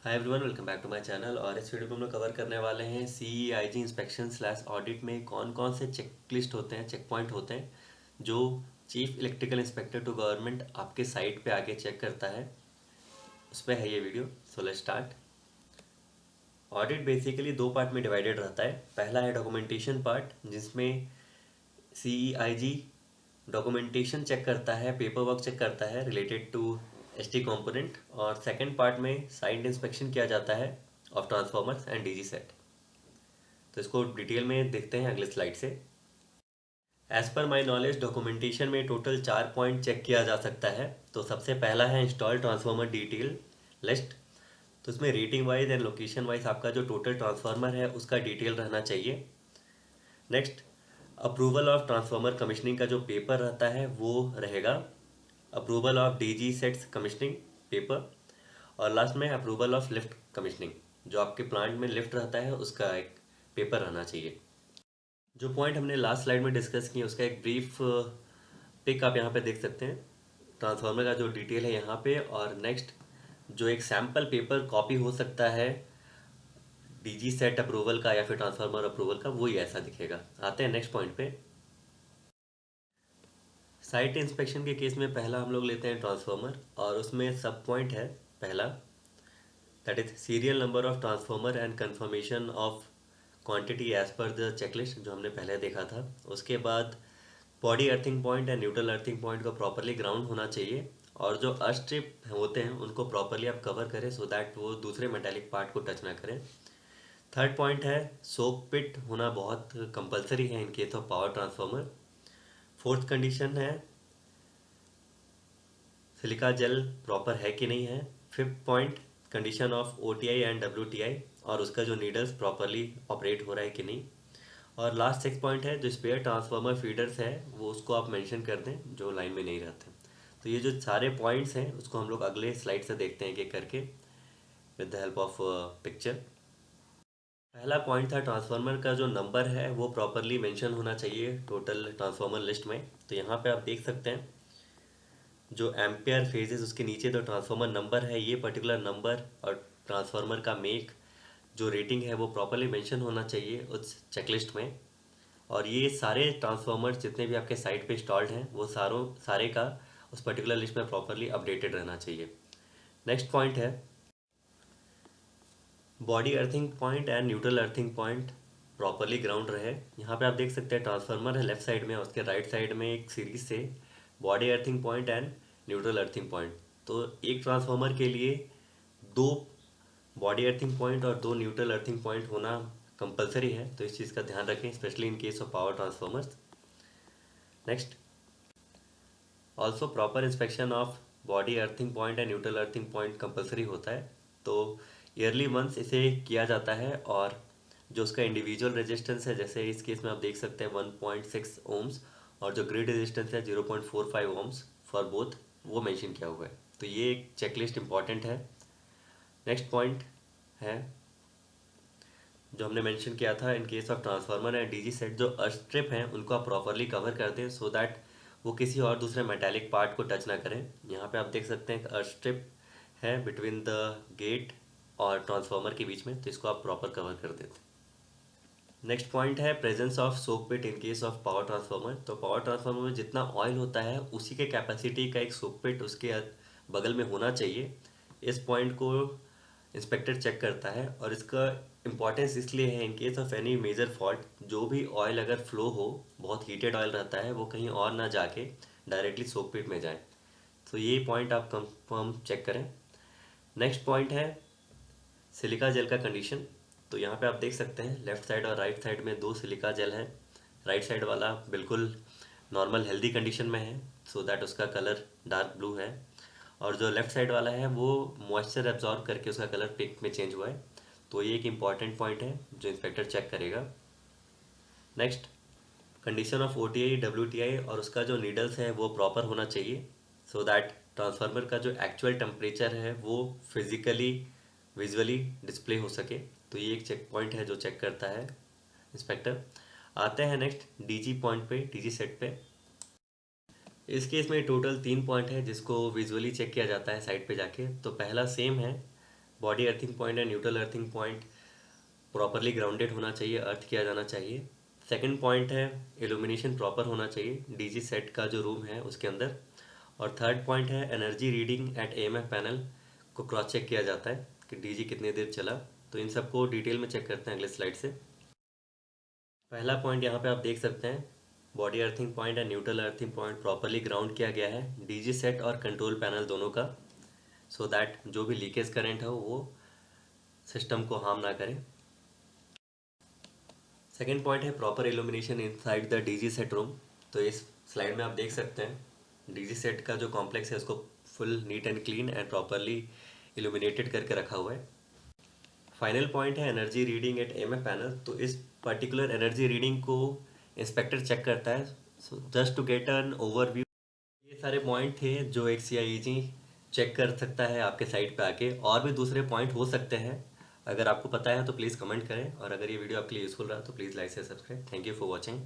Hi everyone, welcome back to my channel. और इस video में हम लोग कवर करने वाले हैं CEIG इंस्पेक्शन स्लैश ऑडिट में कौन कौन से चेक लिस्ट होते हैं, चेक पॉइंट होते हैं जो chief electrical inspector to government आपके साइट पे आके चेक करता है। उस पर है ये video. So let's start. Audit basically दो पार्ट में डिवाइडेड रहता है। पहला है डॉक्यूमेंटेशन पार्ट, जिसमें CEIG डॉक्यूमेंटेशन चेक करता है, पेपर वर्क चेक करता है रिलेटेड टू ST कंपोनेंट। और सेकंड पार्ट में साइट इंस्पेक्शन किया जाता है of transformers and DG set. तो इसको डिटेल में देखते हैं अगले स्लाइड से। As per my knowledge documentation में टोटल 4 पॉइंट चेक किया जा सकता है। तो सबसे पहला है इंस्टॉल ट्रांसफॉर्मर डिटेल लिस्ट। तो इसमें rating wise and location wise आपका जो टोटल ट्रांसफार्मर है उसका डिटेल रहना चाहिए। Next, approval of transformer commissioning का जो पेपर रहता है वो रहेगा। Approval of DG sets commissioning paper. और लास्ट में अप्रूवल ऑफ लिफ्ट कमीशनिंग, जो आपके प्लांट में लिफ्ट रहता है उसका एक पेपर रहना चाहिए। जो पॉइंट हमने लास्ट स्लाइड में डिस्कस किए उसका एक ब्रीफ पिक आप यहाँ पे देख सकते हैं। ट्रांसफार्मर का जो डिटेल है यहाँ पे, और नेक्स्ट जो एक सैम्पल पेपर कॉपी हो सकता है DG सेट अप्रूवल का या फिर ट्रांसफार्मर अप्रूवल का, वही ऐसा दिखेगा। आते हैं नेक्स्ट पॉइंट पे। साइट इंस्पेक्शन के केस में पहला हम लोग लेते हैं ट्रांसफार्मर, और उसमें सब पॉइंट है पहला, that is serial number of transformer and confirmation of quantity as per the checklist, जो हमने पहले देखा था। उसके बाद body earthing point and neutral earthing point को प्रॉपरली ग्राउंड होना चाहिए, और जो अस्ट्रिप होते हैं उनको प्रॉपरली आप कवर करें सो दैट वो दूसरे मेटालिक पार्ट को टच ना करें। थर्ड पॉइंट है सोक पिट होना बहुत कंपलसरी है in case of power transformer. Fourth condition है सिलिका जेल प्रॉपर है कि नहीं है। Fifth point condition of OTI and WTI, और उसका जो नीडल्स प्रॉपरली ऑपरेट हो रहा है कि नहीं। और लास्ट सिक्स पॉइंट है जो स्पेयर ट्रांसफार्मर फीडर्स है वो उसको आप मेंशन कर दें जो लाइन में नहीं रहते। तो ये जो सारे पॉइंट्स हैं उसको हम लोग अगले स्लाइड से देखते हैं एक करके with the help of picture. पहला पॉइंट था ट्रांसफार्मर का जो नंबर है वो प्रॉपरली मेंशन होना चाहिए टोटल ट्रांसफार्मर लिस्ट में। तो यहाँ पे आप देख सकते हैं जो एम्पेयर फेजेस उसके नीचे जो ट्रांसफार्मर नंबर है, ये पर्टिकुलर नंबर और ट्रांसफार्मर का मेक जो रेटिंग है वो प्रॉपरली मेंशन होना चाहिए उस चेकलिस्ट में। और ये सारे ट्रांसफार्मर्स जितने भी आपके साइट पे इंस्टॉल्ड हैं वो सारे का उस पर्टिकुलर लिस्ट में प्रॉपरली अपडेटेड रहना चाहिए। नेक्स्ट पॉइंट है body earthing point and neutral earthing point properly ground रहे। यहाँ पे आप देख सकते हैं ट्रांसफार्मर है लेफ्ट साइड में, उसके राइट साइड में एक सीरीज से body earthing point and neutral earthing point. तो एक ट्रांसफार्मर के लिए दो बॉडी अर्थिंग पॉइंट और दो न्यूट्रल अर्थिंग पॉइंट होना कंपलसरी है, तो इस चीज़ का ध्यान रखें specially in case of power transformers. Next, also proper inspection of body earthing point and neutral earthing point compulsory होता है। तो ईयरली वंस इसे किया जाता है, और जो उसका इंडिविजुअल रेजिस्टेंस है, जैसे इस केस में आप देख सकते हैं 1.6 ओम्स, और जो ग्रिड रेजिस्टेंस है 0.45 ओम्स फॉर बोथ, वो मेंशन किया हुआ है। तो ये एक चेकलिस्ट इंपॉर्टेंट है। नेक्स्ट पॉइंट है जो हमने मेंशन किया था इन case of transformer and DG set, जो अस्ट्रिप हैं उनको आप प्रॉपरली कवर कर दें सो दैट वो किसी और दूसरे मेटालिक पार्ट को टच ना करें। यहाँ पे आप देख सकते हैं अस्ट्रिप है बिटवीन द गेट और ट्रांसफार्मर के बीच में, तो इसको आप प्रॉपर कवर कर देते। नेक्स्ट पॉइंट है presence of soak pit in case of power transformer. तो पावर ट्रांसफार्मर में जितना ऑयल होता है उसी के कैपेसिटी का एक सोक पिट उसके बगल में होना चाहिए। इस पॉइंट को इंस्पेक्टर चेक करता है, और इसका इम्पॉर्टेंस इसलिए है in case of any major fault, जो भी ऑयल अगर फ्लो हो, बहुत हीटेड ऑयल रहता है, वो कहीं और ना जाके डायरेक्टली सोक पिट में जाए। तो ये पॉइंट आप कंफर्म चेक करें। नेक्स्ट पॉइंट है सिलिका जेल का कंडीशन। तो यहाँ पे आप देख सकते हैं लेफ्ट साइड और राइट साइड में दो सिलिका जेल है। राइट साइड वाला बिल्कुल नॉर्मल हेल्दी कंडीशन में है सो दैट उसका कलर डार्क ब्लू है, और जो लेफ्ट साइड वाला है वो मॉइस्चर एब्जॉर्ब करके उसका कलर पिंक में चेंज हुआ है। तो ये एक इम्पॉर्टेंट पॉइंट है जो इंस्पेक्टर चेक करेगा। Next, condition of OTI WTI, और उसका जो नीडल्स है वो प्रॉपर होना चाहिए सो दैट ट्रांसफार्मर का जो एक्चुअल टेम्परेचर है वो फिजिकली विजुअली डिस्प्ले हो सके। तो ये एक चेक पॉइंट है जो चेक करता है इंस्पेक्टर। आते हैं नेक्स्ट DG पॉइंट पे, DG सेट पे। इस केस में टोटल 3 पॉइंट है जिसको विजुअली चेक किया जाता है साइट पे जाके। तो पहला सेम है body earthing point and neutral earthing point properly grounded होना चाहिए, अर्थ किया जाना चाहिए। सेकंड पॉइंट है इल्यूमिनेशन प्रॉपर होना चाहिए डीजी सेट का जो रूम है उसके अंदर। और थर्ड पॉइंट है energy reading at AMF panel को क्रॉस चेक किया जाता है कि डीजी कितनी देर चला। तो इन सबको डिटेल में चेक करते हैं अगले स्लाइड से। पहला पॉइंट यहाँ पे आप देख सकते हैं, body earthing point and neutral earthing point properly ground किया गया है डीजी सेट और कंट्रोल पैनल दोनों का, सो दैट जो भी लीकेज करंट है वो सिस्टम को हार्म ना करे। सेकेंड पॉइंट है proper illumination inside the DG set room. तो इस स्लाइड में आप देख सकते हैं डीजी सेट का जो कॉम्प्लेक्स है उसको full neat and clean and properly illuminated करके रखा हुआ है। फाइनल पॉइंट है energy reading at AMF panel. तो इस पर्टिकुलर एनर्जी रीडिंग को इंस्पेक्टर चेक करता है, so just to get an overview. ये सारे पॉइंट थे जो एक सीआईईजी चेक कर सकता है आपके साइट पे आके। और भी दूसरे पॉइंट हो सकते हैं, अगर आपको पता है तो प्लीज़ कमेंट करें। और अगर ये वीडियो आपके लिए यूज़फुल रहा तो प्लीज़ लाइक से subscribe. Thank you for watching.